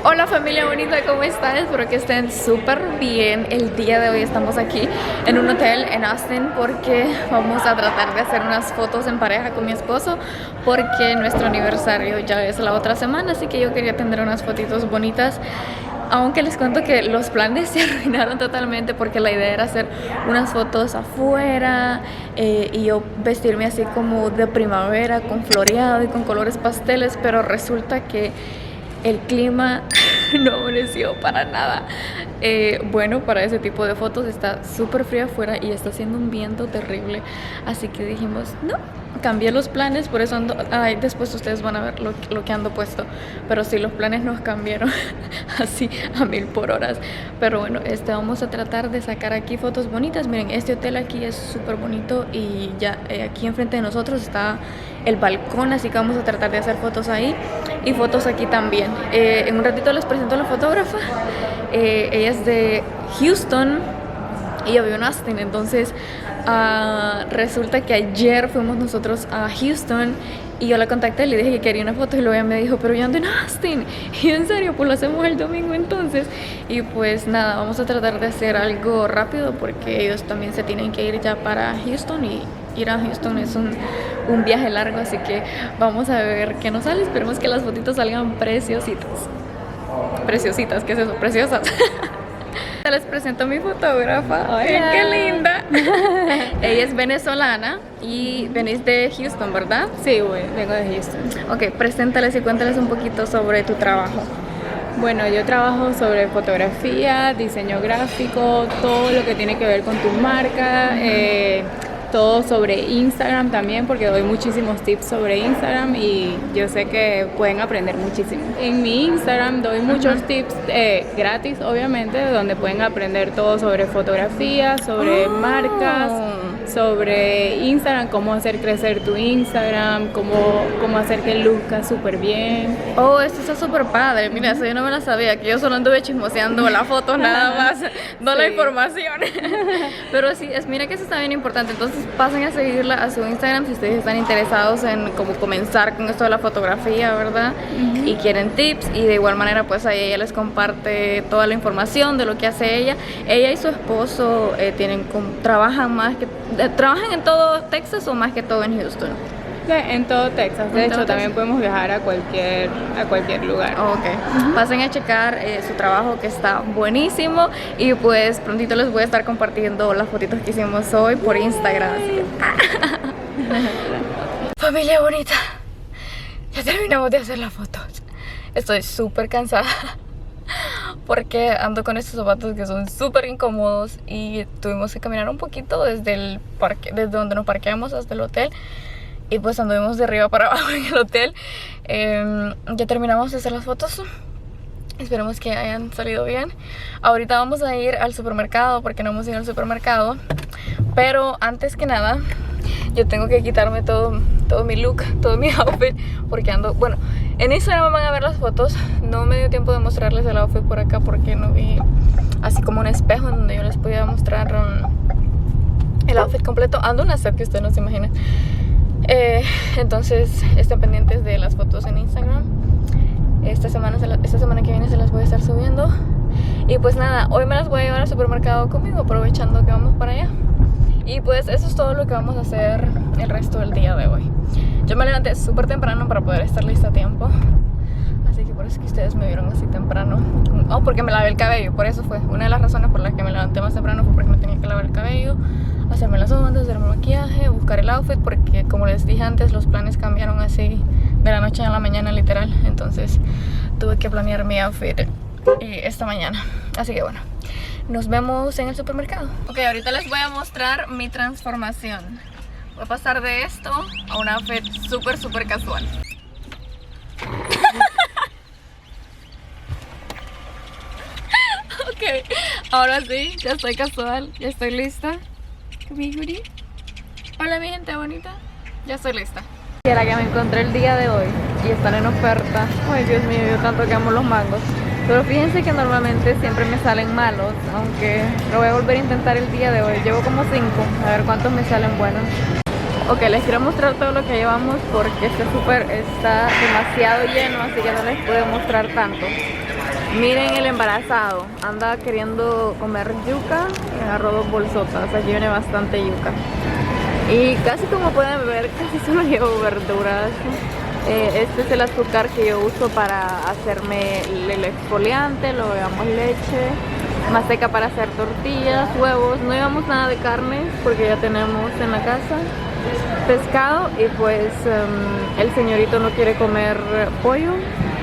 Hola familia bonita, ¿cómo están? Espero que estén súper bien. El día de hoy estamos aquí en un hotel en Austin porque vamos a tratar de hacer unas fotos en pareja con mi esposo porque nuestro aniversario ya es la otra semana, así que yo quería tener unas fotitos bonitas. Aunque les cuento que los planes se arruinaron totalmente porque la idea era hacer unas fotos afuera y yo vestirme así como de primavera, con floreado y con colores pasteles, pero resulta que el clima no amaneció para nada bueno para ese tipo de fotos. Está súper frío afuera y está haciendo un viento terrible, así que dijimos no, cambié los planes, por eso ando, después ustedes van a ver lo que ando puesto, pero sí, los planes nos cambiaron así a 1000 por hora. Pero bueno, vamos a tratar de sacar aquí fotos bonitas. Miren, este hotel aquí es súper bonito y ya aquí enfrente de nosotros está el balcón, así que vamos a tratar de hacer fotos ahí y fotos aquí también. En un ratito les presento a la fotógrafa. Ella es de Houston y yo vivo en Austin, entonces resulta que ayer fuimos nosotros a Houston y yo la contacté, le dije que quería una foto y luego ella me dijo, pero yo ando en Austin. Y en serio, pues lo hacemos el domingo entonces. Y pues nada, vamos a tratar de hacer algo rápido porque ellos también se tienen que ir ya para Houston y ir a Houston es un viaje largo, así que vamos a ver qué nos sale. Esperemos que las fotitos salgan preciositas. Preciositas, ¿qué es eso? Preciosas. Les presento a mi fotógrafa. Ay, qué linda. Ella es venezolana y venís de Houston, ¿verdad? Sí, güey, vengo de Houston. Ok, preséntales y cuéntales un poquito sobre tu trabajo. Bueno, yo trabajo sobre fotografía, diseño gráfico, todo lo que tiene que ver con tu marca, todo sobre Instagram también, porque doy muchísimos tips sobre Instagram y yo sé que pueden aprender muchísimo. En mi Instagram doy muchos tips gratis, obviamente, donde pueden aprender todo sobre fotografía, sobre marcas, sobre Instagram, cómo hacer crecer tu Instagram, cómo hacer que luzca súper bien. Oh, esto está súper padre. Mira, eso yo no me la sabía, que yo solo anduve chismoseando las fotos nada más, no la información. Pero sí, mira que eso está bien importante. Entonces pasen a seguirla a su Instagram si ustedes están interesados en cómo comenzar con esto de la fotografía, ¿verdad? Y quieren tips, y de igual manera pues ahí ella les comparte toda la información de lo que hace ella. Ella y su esposo ¿trabajan en todo Texas o más que todo en Houston? En todo Texas, de hecho también podemos viajar a cualquier lugar. Ok, pasen a checar su trabajo que está buenísimo y pues prontito les voy a estar compartiendo las fotitos que hicimos hoy por Instagram. Familia bonita, ya terminamos de hacer las fotos. Estoy súper cansada porque ando con estos zapatos que son súper incómodos y tuvimos que caminar un poquito desde donde nos parqueamos hasta el hotel. Y pues anduvimos de arriba para abajo en el hotel. Ya terminamos de hacer las fotos. Esperemos que hayan salido bien. Ahorita vamos a ir al supermercado porque no hemos ido al supermercado. Pero antes que nada, yo tengo que quitarme todo mi look, todo mi outfit, porque ando... Bueno, en Instagram van a ver las fotos. No me dio tiempo de mostrarles el outfit por acá porque no vi así como un espejo en donde yo les podía mostrar el outfit completo. Ando una set que ustedes no se imaginan. Entonces estén pendientes de las fotos en Instagram. Esta semana que viene se las voy a estar subiendo. Y pues nada, hoy me las voy a llevar al supermercado conmigo, aprovechando que vamos para allá. Y pues eso es todo lo que vamos a hacer el resto del día de hoy. Yo me levanté súper temprano para poder estar lista a tiempo, así que por eso es que ustedes me vieron así temprano. Porque me lavé el cabello, por eso fue. Una de las razones por las que me levanté más temprano fue porque me tenía que lavar el cabello, hacerme las ondas, hacerme el maquillaje, buscar el outfit, porque como les dije antes, los planes cambiaron así de la noche a la mañana literal. Entonces tuve que planear mi outfit esta mañana. Así que bueno, nos vemos en el supermercado. Ok, ahorita les voy a mostrar mi transformación. Voy a pasar de esto a un outfit súper casual. Ok, ahora sí, ya estoy casual, ya estoy lista. Hola mi gente bonita, ya estoy lista. Era que me encontré el día de hoy y están en oferta. Ay Dios mío, yo tanto que amo los mangos. Pero fíjense que normalmente siempre me salen malos, aunque lo voy a volver a intentar el día de hoy. Llevo como 5, a ver cuántos me salen buenos. Ok, les quiero mostrar todo lo que llevamos porque está demasiado lleno, así que no les puedo mostrar tanto. Miren el embarazado, anda queriendo comer yuca y agarró 2 bolsotas, aquí viene bastante yuca. Y casi como pueden ver, casi solo llevo verduras. Este es el azúcar que yo uso para hacerme el exfoliante, luego llevamos leche, manteca para hacer tortillas, huevos. No llevamos nada de carne porque ya tenemos en la casa pescado y pues el señorito no quiere comer pollo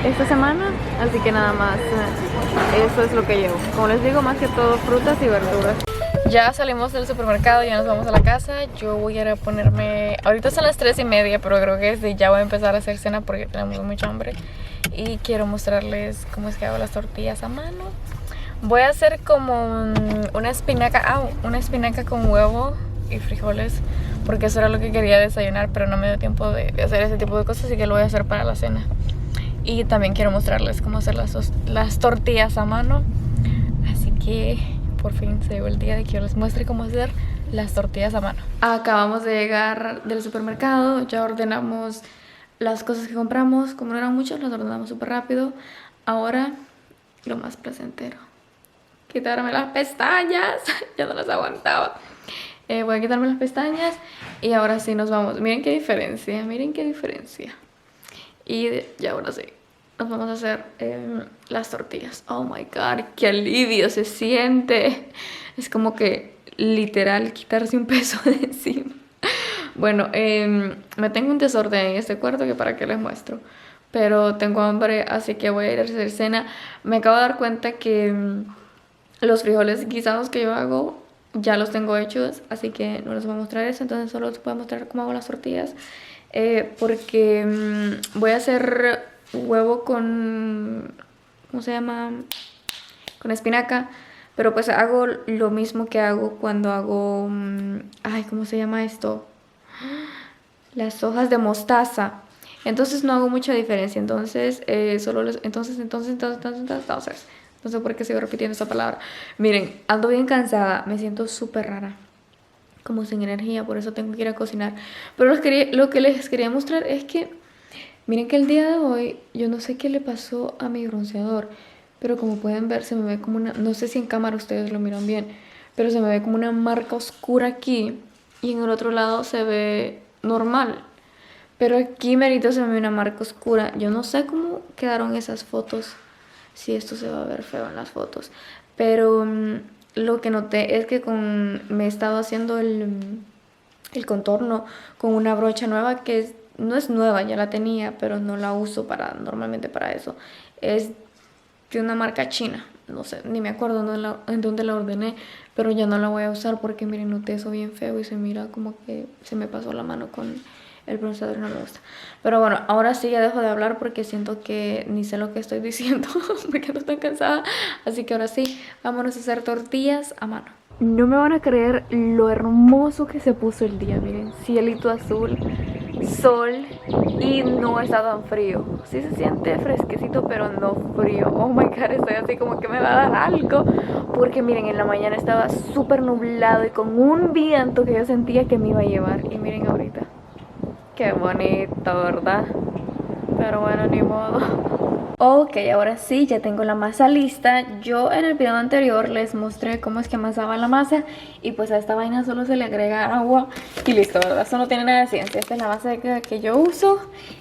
esta semana, así que nada más eso es lo que llevo. Como les digo, más que todo frutas y verduras. Ya salimos del supermercado, ya nos vamos a la casa. Yo voy a ir a ponerme... Ahorita son las 3:30, pero creo que desde ya voy a empezar a hacer cena porque tenemos mucha hambre. Y quiero mostrarles cómo es que hago las tortillas a mano. Voy a hacer como una espinaca, una espinaca con huevo y frijoles, porque eso era lo que quería desayunar, pero no me dio tiempo de hacer ese tipo de cosas, así que lo voy a hacer para la cena. Y también quiero mostrarles cómo hacer las tortillas a mano. Así que por fin se llegó el día de que yo les muestre cómo hacer las tortillas a mano. Acabamos de llegar del supermercado, ya ordenamos las cosas que compramos. Como no eran muchas, las ordenamos súper rápido. Ahora, lo más placentero: quitarme las pestañas. Ya no las aguantaba. Voy a quitarme las pestañas y ahora sí nos vamos. Miren qué diferencia, miren qué diferencia. Y ahora sí, nos vamos a hacer las tortillas. Oh my god, qué alivio se siente. Es como que literal quitarse un peso de encima. Bueno, me tengo un desorden en este cuarto que para qué les muestro. Pero tengo hambre, así que voy a ir a hacer cena. Me acabo de dar cuenta que los frijoles guisados que yo hago ya los tengo hechos, así que no les voy a mostrar eso. Entonces solo les voy a mostrar cómo hago las tortillas. Porque voy a hacer huevo con... ¿cómo se llama? Con espinaca. Pero pues hago lo mismo que hago cuando hago... ay, ¿cómo se llama esto? Las hojas de mostaza. Entonces no hago mucha diferencia. Entonces, no sé por qué sigo repitiendo esa palabra. Miren, ando bien cansada. Me siento súper rara, como sin energía, por eso tengo que ir a cocinar. Pero lo que les quería mostrar es que miren que el día de hoy yo no sé qué le pasó a mi bronceador, pero como pueden ver se me ve como una... no sé si en cámara ustedes lo miran bien, pero se me ve como una marca oscura aquí y en el otro lado se ve normal. Pero aquí merito se me ve una marca oscura. Yo no sé cómo quedaron esas fotos, si esto se va a ver feo en las fotos, pero lo que noté es que me he estado haciendo el contorno con una brocha nueva que no es nueva, ya la tenía, pero no la uso normalmente para eso. Es de una marca china, no sé, ni me acuerdo en dónde la ordené, pero ya no la voy a usar porque miren, noté eso bien feo y se mira como que se me pasó la mano con el bronceador y no me gusta. Pero bueno, ahora sí ya dejo de hablar porque siento que ni sé lo que estoy diciendo porque no estoy cansada. Así que ahora sí, vámonos a hacer tortillas a mano. No me van a creer lo hermoso que se puso el día. Miren, cielito azul, sol y no está tan frío. Sí se siente fresquecito, pero no frío. Oh my god, estoy así como que me va a dar algo. Porque miren, en la mañana estaba súper nublado y con un viento que yo sentía que me iba a llevar. Y miren ahorita. Qué bonito, ¿verdad? Pero bueno, ni modo. Ok, ahora sí, ya tengo la masa lista. Yo en el video anterior les mostré cómo es que amasaba la masa. Y pues a esta vaina solo se le agrega agua y listo, ¿verdad? Eso no tiene nada de ciencia. Esta es la masa que yo uso.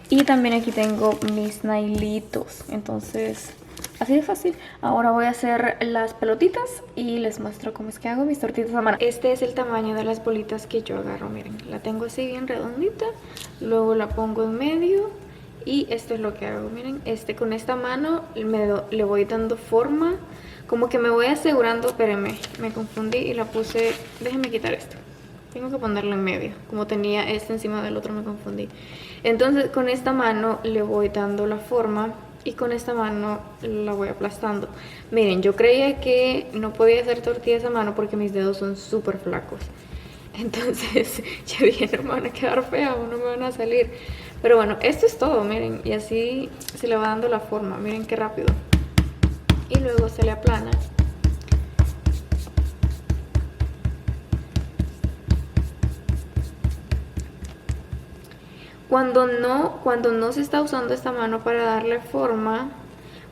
Y también aquí tengo mis nailitos. Entonces, así de fácil. Ahora voy a hacer las pelotitas y les muestro cómo es que hago mis tortitas a mano. Este es el tamaño de las bolitas que yo agarro, miren. La tengo así bien redondita, luego la pongo en medio y esto es lo que hago, miren. Con esta mano le voy dando forma, como que me voy asegurando, espérenme, me confundí y la puse, déjenme quitar esto. Tengo que ponerlo en medio, como tenía este encima del otro me confundí. Entonces con esta mano le voy dando la forma y con esta mano la voy aplastando. Miren, yo creía que no podía hacer tortillas a mano porque mis dedos son súper flacos. Entonces yo dije, no me van a quedar feas o no me van a salir. Pero bueno, esto es todo, miren. Y así se le va dando la forma. Miren qué rápido. Y luego se le aplana. Cuando no se está usando esta mano para darle forma,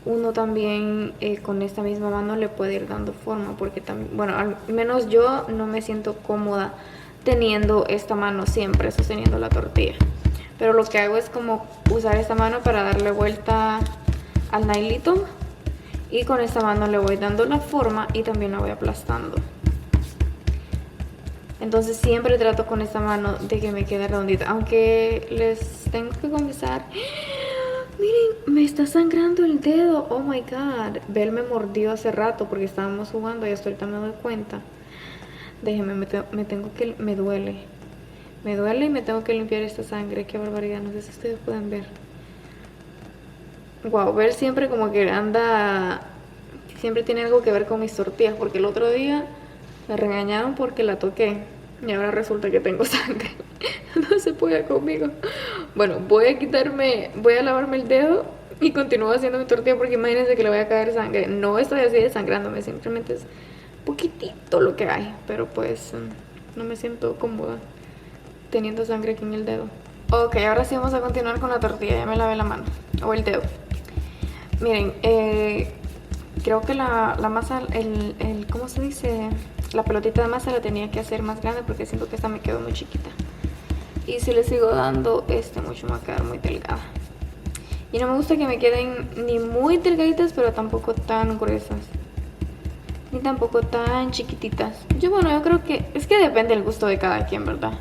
uno también con esta misma mano le puede ir dando forma, porque también, bueno, al menos yo no me siento cómoda teniendo esta mano siempre sosteniendo la tortilla. Pero lo que hago es como usar esta mano para darle vuelta al nailito, y con esta mano le voy dando la forma y también la voy aplastando. Entonces siempre trato con esta mano de que me quede redondita, aunque les tengo que confesar, miren, me está sangrando el dedo. Oh my god, Bel me mordió hace rato porque estábamos jugando y hasta ahorita me doy cuenta. Déjenme, me duele y me tengo que limpiar esta sangre. Qué barbaridad, no sé si ustedes pueden ver. Wow, Bel siempre como que anda, siempre tiene algo que ver con mis tortillas, porque el otro día me regañaron porque la toqué y ahora resulta que tengo sangre. No se puede conmigo. Bueno, voy a lavarme el dedo y continúo haciendo mi tortilla, porque imagínense que le voy a caer sangre. No estoy así desangrándome, simplemente es poquitito lo que hay, pero pues no me siento cómoda teniendo sangre aquí en el dedo. Ok, ahora sí vamos a continuar con la tortilla. Ya me lavé la mano o el dedo. Miren, creo que la masa, ¿cómo se dice? La pelotita de masa la tenía que hacer más grande porque siento que esta me quedó muy chiquita. Y si le sigo dando, mucho me va a quedar muy delgada. Y no me gusta que me queden ni muy delgaditas, pero tampoco tan gruesas, ni tampoco tan chiquititas. Yo creo que es que depende del gusto de cada quien, ¿verdad?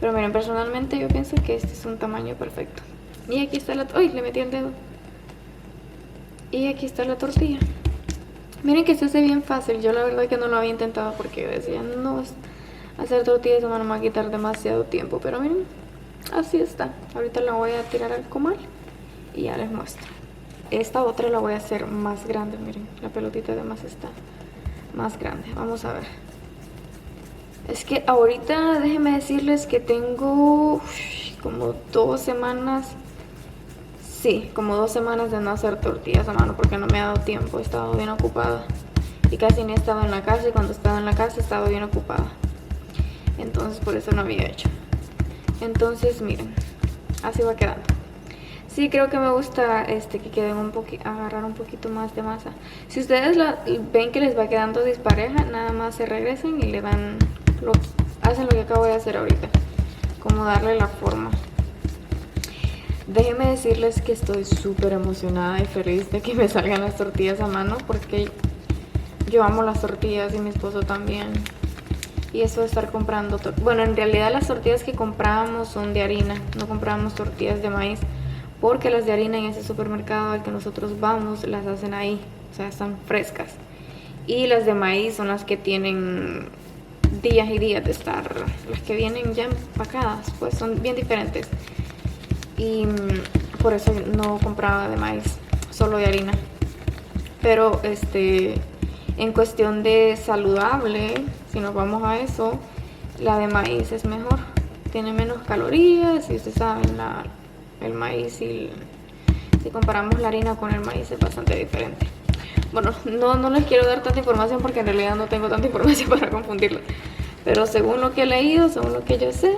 Pero miren, personalmente yo pienso que este es un tamaño perfecto. Y aquí está la... ¡Uy! Le metí el dedo. Y aquí está la tortilla. Miren que se hace bien fácil. Yo la verdad que no lo había intentado porque decía, no, hacer tortillas de mano me va a quitar demasiado tiempo. Pero miren, así está. Ahorita la voy a tirar al comal y ya les muestro. Esta otra la voy a hacer más grande. Miren, la pelotita de masa está más grande. Vamos a ver. Es que ahorita déjenme decirles que tengo como 2 semanas. Sí, como 2 semanas de no hacer tortillas a mano porque no me ha dado tiempo. He estado bien ocupada y casi ni he estado en la casa, y cuando he estado en la casa he estado bien ocupada. Entonces por eso no había hecho. Entonces miren, así va quedando. Sí, creo que me gusta que queden agarrar un poquito más de masa. Si ustedes ven que les va quedando dispareja, nada más se regresen y le dan, hacen lo que acabo de hacer ahorita, como darle la forma. Déjenme decirles que estoy súper emocionada y feliz de que me salgan las tortillas a mano, porque yo amo las tortillas y mi esposo también. Y eso de estar comprando, bueno, en realidad las tortillas que compramos son de harina, no compramos tortillas de maíz, porque las de harina en ese supermercado al que nosotros vamos las hacen ahí, o sea, están frescas. Y las de maíz son las que tienen días y días de estar, las que vienen ya empacadas, pues son bien diferentes. Y por eso no compraba de maíz, solo de harina. Pero en cuestión de saludable, si nos vamos a eso, la de maíz es mejor, tiene menos calorías y ustedes saben, el maíz, y si comparamos la harina con el maíz es bastante diferente. Bueno, no les quiero dar tanta información porque en realidad no tengo tanta información para confundirla. Pero según lo que he leído, según lo que yo sé,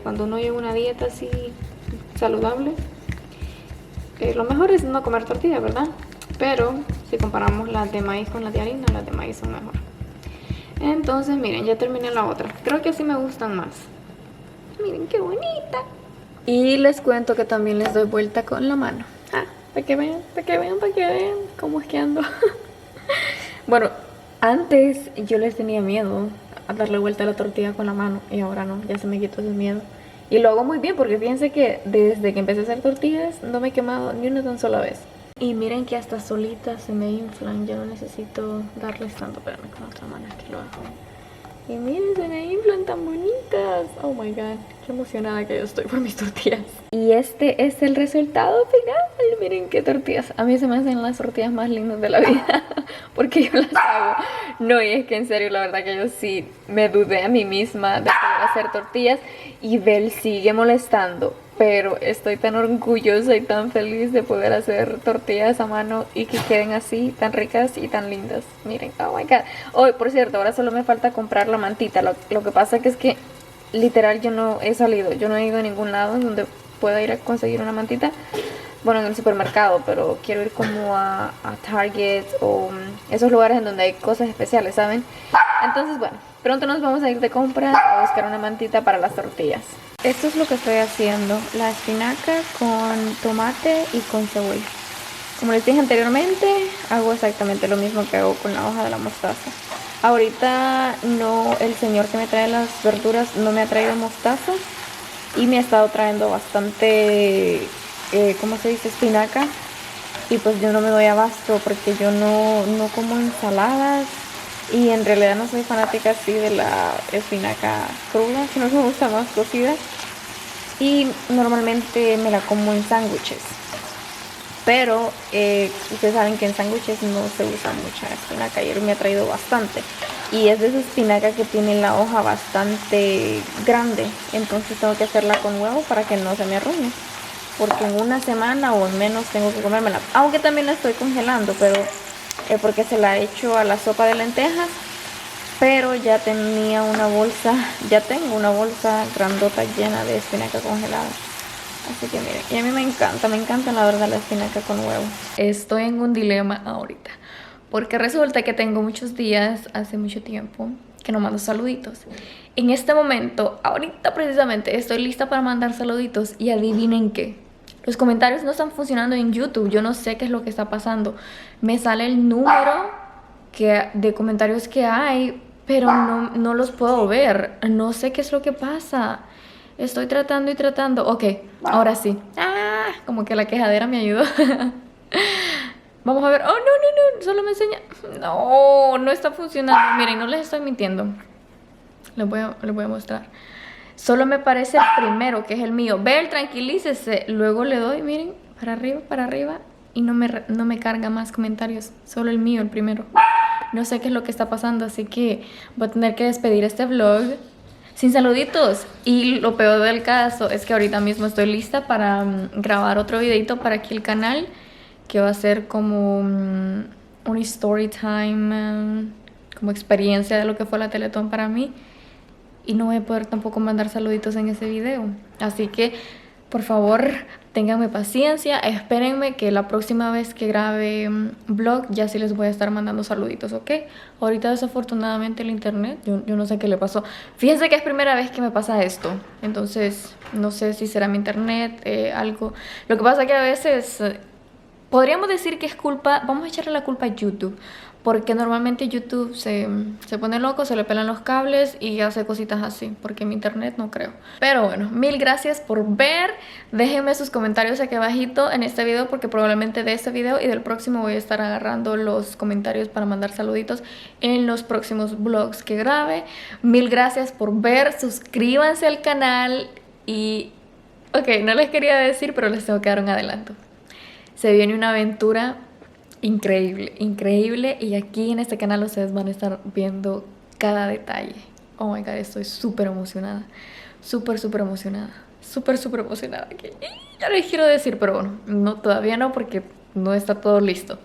cuando uno lleva una dieta así saludable, lo mejor es no comer tortilla, ¿verdad? Pero si comparamos las de maíz con las de harina, las de maíz son mejor. Entonces miren, ya terminé la otra. Creo que así me gustan más. Miren qué bonita. Y les cuento que también les doy vuelta con la mano. Para que vean cómo es que ando. Bueno, antes yo les tenía miedo a darle vuelta a la tortilla con la mano, y ahora no, ya se me quitó ese miedo. Y lo hago muy bien porque fíjense que desde que empecé a hacer tortillas no me he quemado ni una tan sola vez. Y miren que hasta solitas se me inflan, ya no necesito darles tanto. Espérame, con otra mano aquí lo hago. Y miren, se me inflan tan bonitas. Oh my god, qué emocionada que yo estoy por mis tortillas. Y este es el resultado final. Miren qué tortillas. A mí se me hacen las tortillas más lindas de la vida porque yo las hago. No, y es que en serio, la verdad que yo sí me dudé a mí misma de poder hacer tortillas. Y Bel sigue molestando, pero estoy tan orgullosa y tan feliz de poder hacer tortillas a mano y que queden así, tan ricas y tan lindas. Miren, oh my god. Oh, por cierto, ahora solo me falta comprar la mantita. Lo que pasa que es que literal yo no he ido a ningún lado donde pueda ir a conseguir una mantita. bueno, en el supermercado, pero quiero ir como a Target o esos lugares en donde hay cosas especiales, ¿saben? Entonces, bueno, pronto nos vamos a ir de compras a buscar una mantita para las tortillas. Esto es lo que estoy haciendo, la espinaca con tomate y con cebolla. Como les dije anteriormente, hago exactamente lo mismo que hago con la hoja de la mostaza. Ahorita no, el señor que me trae las verduras no me ha traído mostaza y me ha estado trayendo bastante, ¿cómo se dice? Espinaca. Y pues yo no me doy abasto porque yo no como ensaladas y en realidad no soy fanática así de la espinaca cruda, sino que me gusta más cocida. Y normalmente me la como en sándwiches. Pero ustedes saben que en sándwiches no se usa mucha espinaca y él me ha traído bastante. Y es de esa espinaca que tiene la hoja bastante grande. Entonces tengo que hacerla con huevo para que no se me arruine. Porque en una semana o en menos tengo que comérmela. Aunque también la estoy congelando, pero porque se la he hecho a la sopa de lentejas. Pero ya tenía una bolsa, ya tengo una bolsa grandota llena de espinaca congelada. Así que miren, y a mí me encanta la verdad la espinaca con huevo. Estoy en un dilema ahorita, porque resulta que tengo muchos días, hace mucho tiempo, que no mando saluditos. En este momento, ahorita precisamente, estoy lista para mandar saluditos y adivinen qué. Los comentarios no están funcionando en YouTube, yo no sé qué es lo que está pasando. Me sale el número de comentarios que hay, pero no los puedo ver, no sé qué es lo que pasa. Estoy tratando y tratando. Ok, ahora sí. Como que la quejadera me ayudó. Vamos a ver. Oh, no. Solo me enseña. No está funcionando. Miren, no les estoy mintiendo. Les voy a mostrar. Solo me parece el primero, que es el mío. Ver, tranquilícese. Luego le doy, miren, para arriba. Y no me carga más comentarios. Solo el mío, el primero. No sé qué es lo que está pasando, así que voy a tener que despedir este vlog sin saluditos. Y lo peor del caso es que ahorita mismo estoy lista para grabar otro videito para aquí el canal, que va a ser como un story time, como experiencia de lo que fue la Teletón para mí. Y no voy a poder tampoco mandar saluditos en ese video. Así que, por favor, ténganme paciencia, espérenme que la próxima vez que grabe vlog ya sí les voy a estar mandando saluditos, ¿ok? Ahorita desafortunadamente el internet, yo no sé qué le pasó. Fíjense que es primera vez que me pasa esto, entonces no sé si será mi internet, algo. Lo que pasa es que a veces podríamos decir que es culpa, vamos a echarle la culpa a YouTube. Porque normalmente YouTube se pone loco, se le pelan los cables y hace cositas así. Porque mi internet no creo. Pero bueno, mil gracias por ver. Déjenme sus comentarios aquí abajito en este video, porque probablemente de este video y del próximo voy a estar agarrando los comentarios para mandar saluditos en los próximos vlogs que grabe. Mil gracias por ver. Suscríbanse al canal. Y ok, no les quería decir, pero les tengo que dar un adelanto. Se viene una aventura increíble, y aquí en este canal ustedes van a estar viendo cada detalle. Oh my god, estoy súper emocionada, súper emocionada, súper emocionada, que ya les quiero decir, pero bueno, no, todavía no, porque no está todo listo.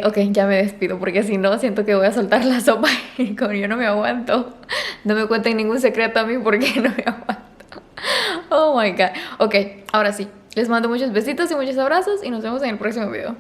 Ok, ya me despido, porque si no siento que voy a soltar la sopa y como yo no me aguanto, no me cuenten ningún secreto a mí porque no me aguanto. Oh my god. Ok, ahora sí, les mando muchos besitos y muchos abrazos y nos vemos en el próximo video.